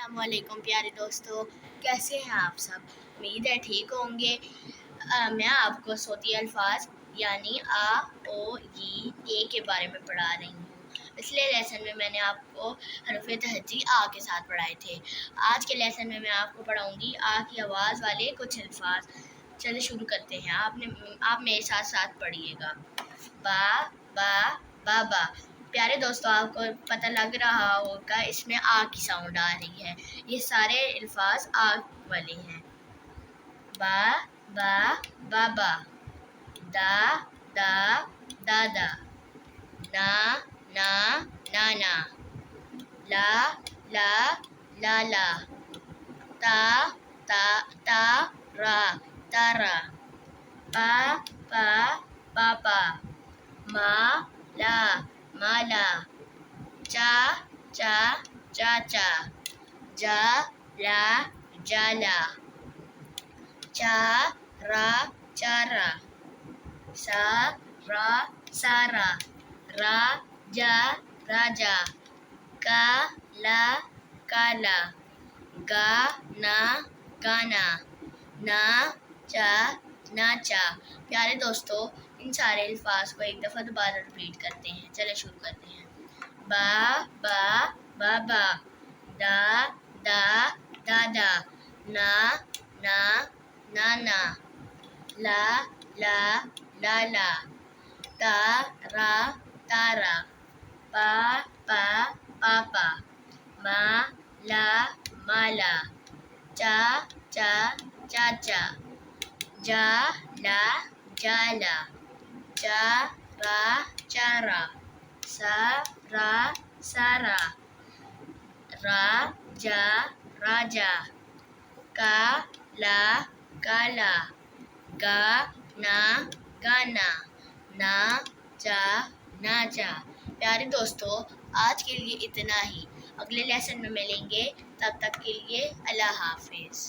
अस्सलामुअलैकुम प्यारे दोस्तों, कैसे हैं आप सब। उम्मीद है ठीक होंगे। मैं आपको सोती अल्फाज यानी आ, ओ, ये के बारे में पढ़ा रही हूँ। पिछले लेसन में मैंने आपको हरफ तहज्जी आ के साथ पढ़ाए थे। आज के लेसन में मैं आपको पढ़ाऊँगी आ की आवाज़ वाले कुछ अल्फाज। चलिए शुरू करते हैं। आप मेरे साथ साथ पढ़िएगा। बा बा बाबा। प्यारे दोस्तों, आपको पता लग रहा होगा इसमें आ की साउंड आ रही है। ये सारे अल्फाज आ वाले हैं। बा बा बाबा, दा दा दादा, ना ना नाना, ला ला लाला, ता ता ता रा तारा, पा पा पापा, मा ला माला, चा चा चाचा, जा ला जाला, चा रा चारा, सा रा सारा, रा जा राजा, का ला काला, गा ना गाना, ना चा नाचा। प्यारे दोस्तों, इन सारे अल्फाज को एक दफ़ा दोबारा रिपीट करते हैं। चले शुरू करते हैं। बा बा बाबा, दा दा दादा, ना ना नाना, ला ला लाला, ता रा तारा, पा पा पापा, मा ला माला, चा चा चाचा, जा ला जाला, चा रा चारा, सा रा सारा, रा जा राजा, का ला काला, गा ना गाना, ना जा नाचा। प्यारे दोस्तों, आज के लिए इतना ही। अगले लेसन में मिलेंगे, तब तक के लिए अल्लाह हाफिज़।